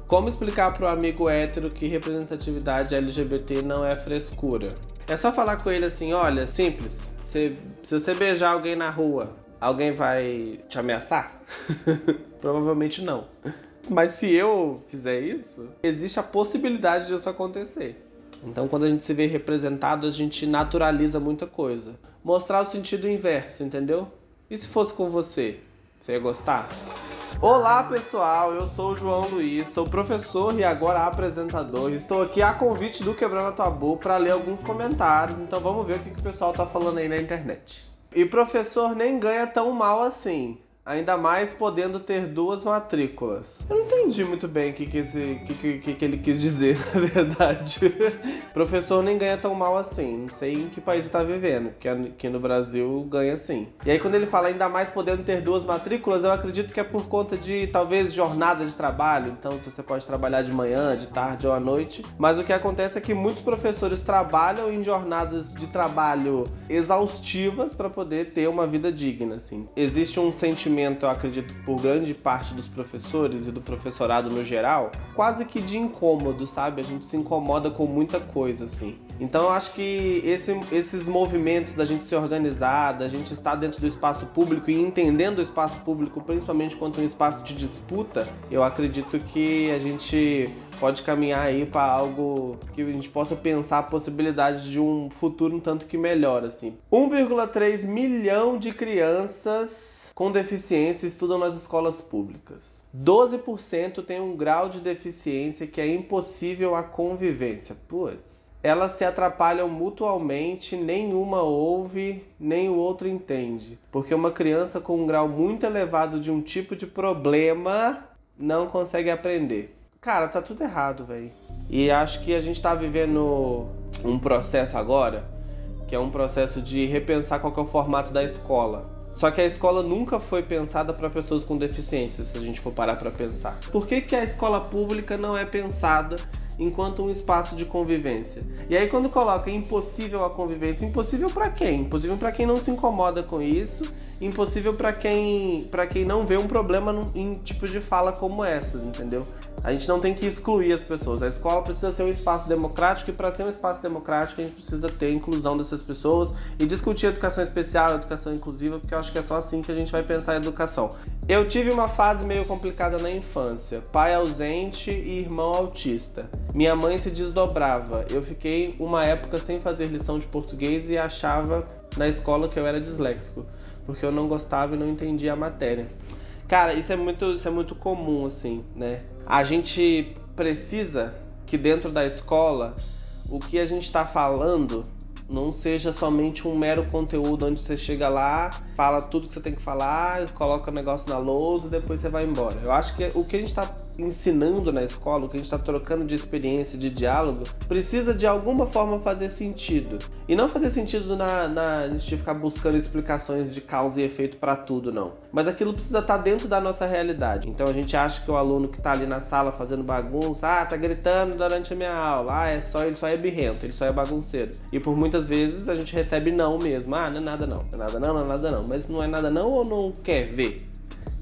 Como explicar pro amigo hétero que representatividade LGBT não é frescura? É só falar com ele assim, olha, simples, se você beijar alguém na rua, alguém vai te ameaçar? Provavelmente não. Mas se eu fizer isso, existe a possibilidade disso acontecer. Então, quando a gente se vê representado, a gente naturaliza muita coisa. Mostrar o sentido inverso, entendeu? E se fosse com você? Você ia gostar? Olá pessoal, eu sou o João Luiz, sou professor e agora apresentador. Estou aqui a convite do Quebrando a Tabu para ler alguns comentários, então vamos ver o que o pessoal tá falando aí na internet. E professor nem ganha tão mal assim, ainda mais podendo ter 2 matrículas. Eu não entendi muito bem o que ele quis dizer, na verdade. Professor nem ganha tão mal assim, não sei em que país ele tá vivendo, porque aqui no Brasil ganha sim. E aí quando ele fala ainda mais podendo ter 2 matrículas, eu acredito que é por conta de, talvez, jornada de trabalho. Então se você pode trabalhar de manhã, de tarde ou à noite. Mas o que acontece é que muitos professores trabalham em jornadas de trabalho exaustivas para poder ter uma vida digna, assim. Existe um sentimento, eu acredito, por grande parte dos professores e do professorado no geral, quase que de incômodo, sabe? A gente se incomoda com muita coisa, assim. Então eu acho que esses movimentos da gente se organizar, da gente estar dentro do espaço público e entendendo o espaço público, principalmente quanto um espaço de disputa, eu acredito que a gente pode caminhar aí para algo que a gente possa pensar a possibilidade de um futuro um tanto que melhor, assim. 1,3 milhão de crianças com deficiência estudam nas escolas públicas. 12% tem um grau de deficiência que é impossível a convivência. Putz. Elas se atrapalham mutualmente, nenhuma ouve, nem o outro entende. Porque uma criança com um grau muito elevado de um tipo de problema não consegue aprender. Cara, tá tudo errado, velho. E acho que a gente tá vivendo um processo agora, que é um processo de repensar qual que é o formato da escola. Só que a escola nunca foi pensada para pessoas com deficiência, se a gente for parar para pensar. Por que a escola pública não é pensada enquanto um espaço de convivência? E aí quando coloca impossível a convivência, impossível para quem? Impossível para quem não se incomoda com isso, impossível para quem não vê um problema em tipos de fala como essas, entendeu? A gente não tem que excluir as pessoas. A escola precisa ser um espaço democrático e para ser um espaço democrático a gente precisa ter a inclusão dessas pessoas e discutir educação especial, educação inclusiva, porque eu acho que é só assim que a gente vai pensar a educação. Eu tive uma fase meio complicada na infância. Pai ausente e irmão autista. Minha mãe se desdobrava. Eu fiquei uma época sem fazer lição de português e achava na escola que eu era disléxico, porque eu não gostava e não entendia a matéria. Cara, isso é muito comum, assim, né? A gente precisa que dentro da escola o que a gente está falando não seja somente um mero conteúdo onde você chega lá, fala tudo que você tem que falar, coloca o negócio na lousa e depois você vai embora. Eu acho que o que a gente está ensinando na escola, o que a gente está trocando de experiência, de diálogo, precisa de alguma forma fazer sentido. E não fazer sentido na gente ficar buscando explicações de causa e efeito para tudo, não. Mas aquilo precisa estar dentro da nossa realidade. Então a gente acha que o aluno que está ali na sala fazendo bagunça, tá gritando durante a minha aula, ele só é birrento, ele só é bagunceiro. E por muitas vezes a gente recebe não mesmo. Não é nada não, não é nada não, não é nada não. Mas não é nada não ou não quer ver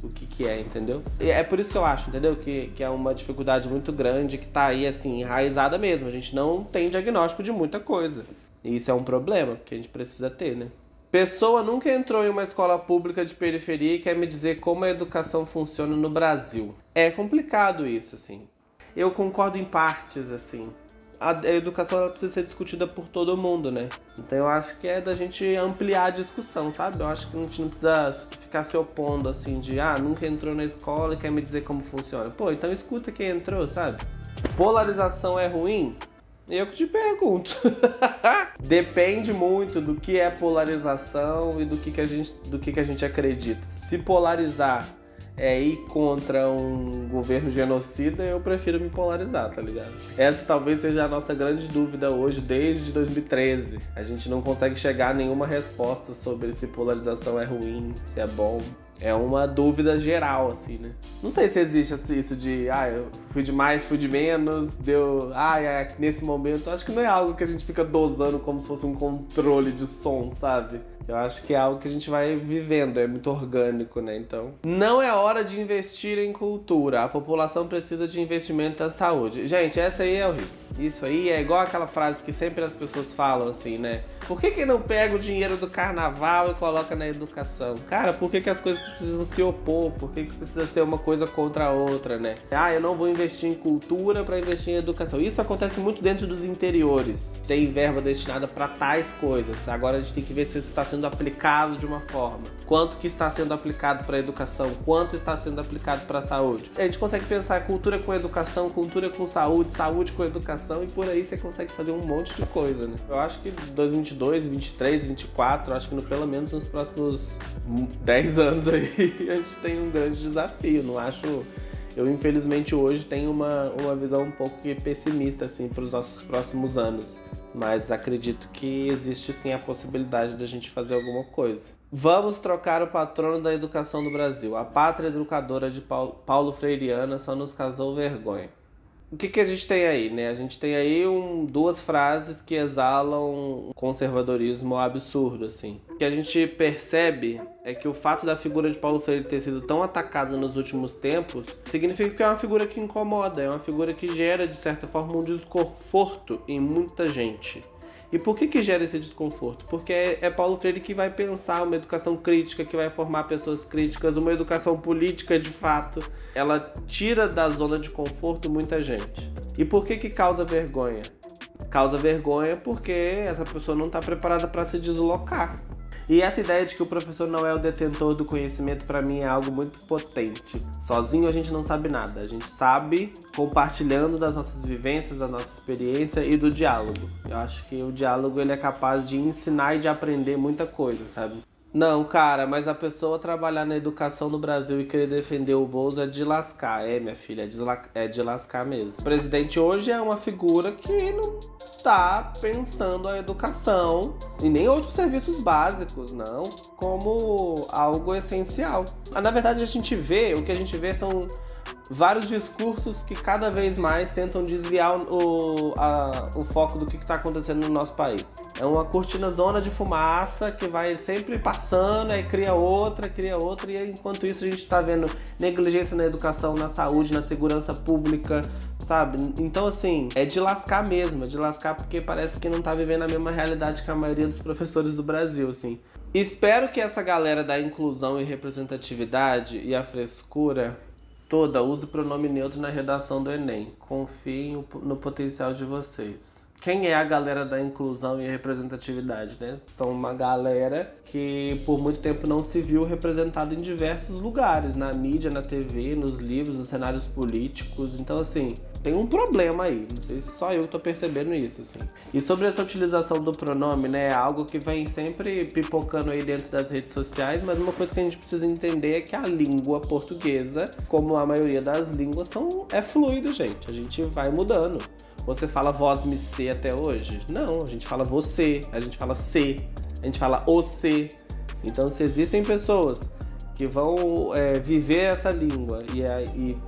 o que é, entendeu? E é por isso que eu acho, entendeu? Que é uma dificuldade muito grande que tá aí, assim, enraizada mesmo. A gente não tem diagnóstico de muita coisa. E isso é um problema que a gente precisa ter, né? Pessoa nunca entrou em uma escola pública de periferia e quer me dizer como a educação funciona no Brasil. É complicado isso, assim. Eu concordo em partes, assim. A educação ela precisa ser discutida por todo mundo, né? Então eu acho que é da gente ampliar a discussão, sabe? Eu acho que a gente não precisa ficar se opondo, assim, de nunca entrou na escola e quer me dizer como funciona. Pô, então escuta quem entrou, sabe? Polarização é ruim? Eu que te pergunto. Depende muito do que é polarização e do que a gente acredita. Se polarizar é ir contra um governo genocida, eu prefiro me polarizar, tá ligado? Essa talvez seja a nossa grande dúvida hoje, desde 2013. A gente não consegue chegar a nenhuma resposta sobre se polarização é ruim, se é bom. É uma dúvida geral, assim, né? Não sei se existe isso de, eu fui de mais, fui de menos, deu, nesse momento. Acho que não é algo que a gente fica dosando como se fosse um controle de som, sabe? Eu acho que é algo que a gente vai vivendo, é muito orgânico, né? Então, não é hora de investir em cultura. A população precisa de investimento na saúde. Gente, essa aí é horrível. Isso aí é igual aquela frase que sempre as pessoas falam assim, né? Por que não pega o dinheiro do carnaval e coloca na educação? Cara, por que as coisas precisam se opor? Por que precisa ser uma coisa contra a outra, né? Ah, eu não vou investir em cultura para investir em educação. Isso acontece muito dentro dos interiores. Tem verba destinada para tais coisas. Agora a gente tem que ver se isso está sendo aplicado de uma forma. Quanto que está sendo aplicado para a educação? Quanto está sendo aplicado para a saúde? A gente consegue pensar cultura com educação, cultura com saúde, saúde com educação, e por aí você consegue fazer um monte de coisa, né? Eu acho que 2022, 2023, 2024, acho que pelo menos nos próximos 10 anos aí a gente tem um grande desafio. Não acho... Eu, infelizmente, hoje tenho uma visão um pouco pessimista, assim, para os nossos próximos anos. Mas acredito que existe, sim, a possibilidade de a gente fazer alguma coisa. Vamos trocar o patrono da educação do Brasil. A pátria educadora de Paulo Freireana só nos causou vergonha. O que a gente tem aí, né? A gente tem aí duas frases que exalam um conservadorismo absurdo, assim. O que a gente percebe é que o fato da figura de Paulo Freire ter sido tão atacada nos últimos tempos significa que é uma figura que incomoda, é uma figura que gera, de certa forma, um desconforto em muita gente. E por que gera esse desconforto? Porque é Paulo Freire que vai pensar uma educação crítica, que vai formar pessoas críticas, uma educação política de fato. Ela tira da zona de conforto muita gente. E por que causa vergonha? Causa vergonha porque essa pessoa não está preparada para se deslocar. E essa ideia de que o professor não é o detentor do conhecimento, para mim, é algo muito potente. Sozinho a gente não sabe nada. A gente sabe compartilhando das nossas vivências, da nossa experiência e do diálogo. Eu acho que o diálogo ele é capaz de ensinar e de aprender muita coisa, sabe? Não, cara, mas a pessoa trabalhar na educação no Brasil e querer defender o Bolso é de lascar. É, minha filha, é de lascar mesmo. O presidente hoje é uma figura que não tá pensando a educação e nem outros serviços básicos, não, como algo essencial. Na verdade, o que a gente vê são vários discursos que cada vez mais tentam desviar o foco do que está acontecendo no nosso país. É uma cortina zona de fumaça que vai sempre passando, aí cria outra, e enquanto isso a gente está vendo negligência na educação, na saúde, na segurança pública, sabe? Então, assim, é de lascar mesmo, é de lascar porque parece que não tá vivendo a mesma realidade que a maioria dos professores do Brasil, assim. Espero que essa galera da inclusão e representatividade e a frescura toda use o pronome neutro na redação do Enem. Confiem no potencial de vocês. Quem é a galera da inclusão e representatividade, né? São uma galera que por muito tempo não se viu representada em diversos lugares, na mídia, na TV, nos livros, nos cenários políticos. Então, assim, tem um problema aí. Não sei se só eu tô percebendo isso, assim. E sobre essa utilização do pronome, né? É algo que vem sempre pipocando aí dentro das redes sociais, mas uma coisa que a gente precisa entender é que a língua portuguesa, como a maioria das línguas, é fluido, gente. A gente vai mudando. Você fala vós-me-se até hoje? Não, a gente fala você, a gente fala se, a gente fala o se. Então, se existem pessoas que vão viver essa língua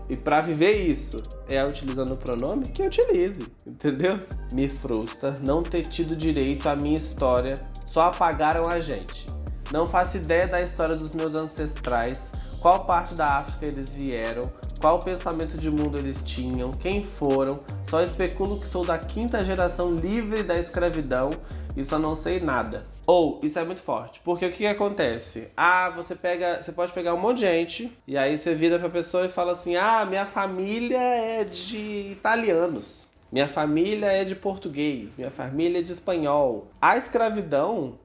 e para viver isso utilizando o pronome, que utilize, entendeu? Me frustra não ter tido direito à minha história, só apagaram a gente. Não faço ideia da história dos meus ancestrais, qual parte da África eles vieram, qual pensamento de mundo eles tinham, quem foram. Só especulo que sou da 5ª geração livre da escravidão e só não sei nada. Ou, isso é muito forte, porque o que acontece? Você pode pegar um monte de gente e aí você vira pra pessoa e fala assim: minha família é de italianos, minha família é de português, minha família é de espanhol. A escravidão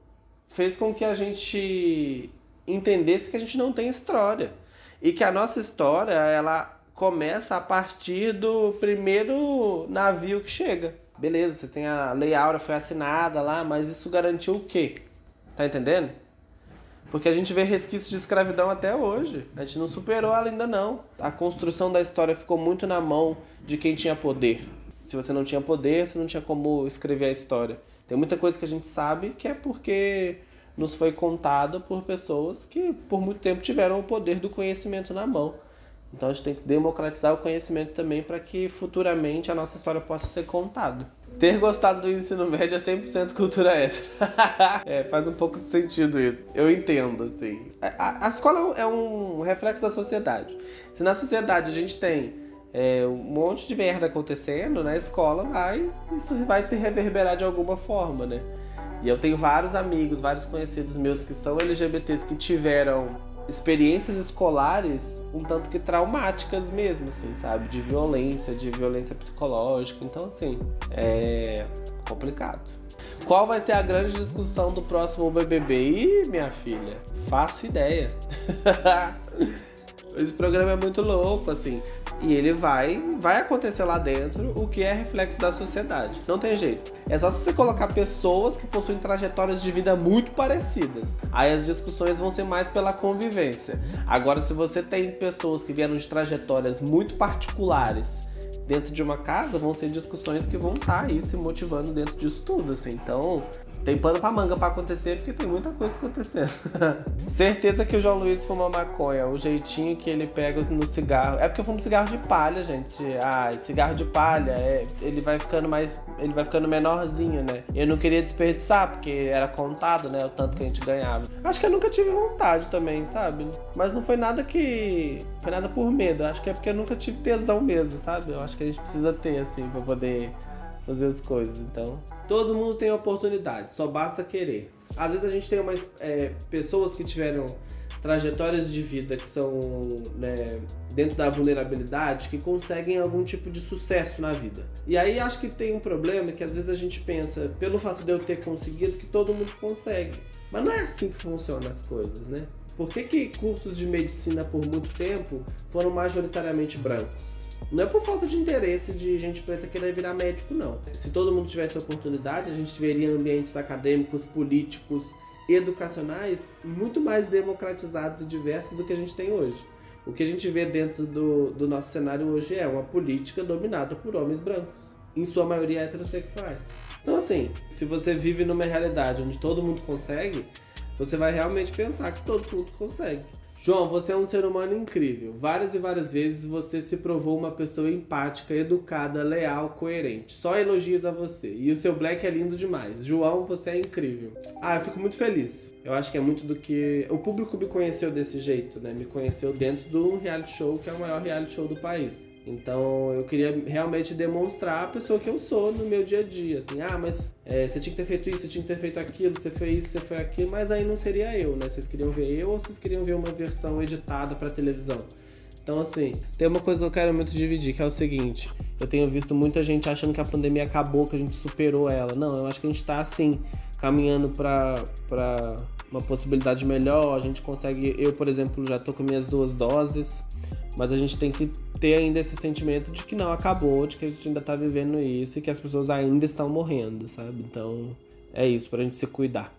fez com que a gente entendesse que a gente não tem história. E que a nossa história, ela começa a partir do primeiro navio que chega. Beleza, você tem a Lei Áurea, foi assinada lá, mas isso garantiu o quê? Tá entendendo? Porque a gente vê resquícios de escravidão até hoje. A gente não superou ela ainda não. A construção da história ficou muito na mão de quem tinha poder. Se você não tinha poder, você não tinha como escrever a história. Tem muita coisa que a gente sabe que é porque nos foi contado por pessoas que por muito tempo tiveram o poder do conhecimento na mão. Então a gente tem que democratizar o conhecimento também para que futuramente a nossa história possa ser contada. Ter gostado do ensino médio é 100% cultura hétero. Faz um pouco de sentido isso. Eu entendo, assim. A escola é um reflexo da sociedade. Se na sociedade a gente tem um monte de merda acontecendo, na escola isso vai se reverberar de alguma forma, né? E eu tenho vários amigos, vários conhecidos meus que são LGBTs que tiveram experiências escolares um tanto que traumáticas mesmo, assim, sabe? De violência psicológica. Então, assim, é complicado. Qual vai ser a grande discussão do próximo BBB? Ih, minha filha, faço ideia. Esse programa é muito louco, assim. E ele vai acontecer lá dentro o que é reflexo da sociedade. Não tem jeito. É só se você colocar pessoas que possuem trajetórias de vida muito parecidas. Aí as discussões vão ser mais pela convivência. Agora, se você tem pessoas que vieram de trajetórias muito particulares dentro de uma casa, vão ser discussões que vão estar aí se motivando dentro disso tudo, assim. Então, tem pano pra manga pra acontecer, porque tem muita coisa acontecendo. Certeza que o João Luiz fuma maconha. O jeitinho que ele pega no cigarro. É porque eu fumo cigarro de palha, gente. Cigarro de palha, ele vai ficando menorzinho, né? Eu não queria desperdiçar, porque era contado, né? O tanto que a gente ganhava. Acho que eu nunca tive vontade também, sabe? Mas não foi nada foi nada por medo. Acho que é porque eu nunca tive tesão mesmo, sabe? Eu acho que a gente precisa ter, assim, pra poder fazer as coisas, então. Todo mundo tem oportunidade, só basta querer. Às vezes a gente tem pessoas que tiveram trajetórias de vida que são, né, dentro da vulnerabilidade, que conseguem algum tipo de sucesso na vida. E aí acho que tem um problema que às vezes a gente pensa, pelo fato de eu ter conseguido, que todo mundo consegue. Mas não é assim que funcionam as coisas, né? Por que cursos de medicina por muito tempo foram majoritariamente brancos? Não é por falta de interesse de gente preta querer virar médico, não. Se todo mundo tivesse a oportunidade, a gente veria ambientes acadêmicos, políticos, educacionais muito mais democratizados e diversos do que a gente tem hoje. O que a gente vê dentro do nosso cenário hoje é uma política dominada por homens brancos, em sua maioria heterossexuais. Então, assim, se você vive numa realidade onde todo mundo consegue, você vai realmente pensar que todo mundo consegue. João, você é um ser humano incrível. Várias e várias vezes você se provou uma pessoa empática, educada, leal, coerente. Só elogios a você. E o seu black é lindo demais. João, você é incrível. Eu fico muito feliz. Eu acho que é muito do que... O público me conheceu desse jeito, né? Me conheceu dentro de um reality show que é o maior reality show do país. Então eu queria realmente demonstrar a pessoa que eu sou no meu dia a dia, assim, mas você tinha que ter feito isso, você tinha que ter feito aquilo, você fez isso, você foi aquilo, mas aí não seria eu, né? Vocês queriam ver eu ou vocês queriam ver uma versão editada pra televisão? Então, assim, tem uma coisa que eu quero muito dividir, que é o seguinte: eu tenho visto muita gente achando que a pandemia acabou, que a gente superou ela. Não, eu acho que a gente tá, assim, caminhando pra uma possibilidade melhor. A gente consegue... Eu, por exemplo, já tô com minhas 2 doses, mas a gente tem que ter ainda esse sentimento de que não acabou, de que a gente ainda tá vivendo isso e que as pessoas ainda estão morrendo, sabe? Então, é isso, pra gente se cuidar.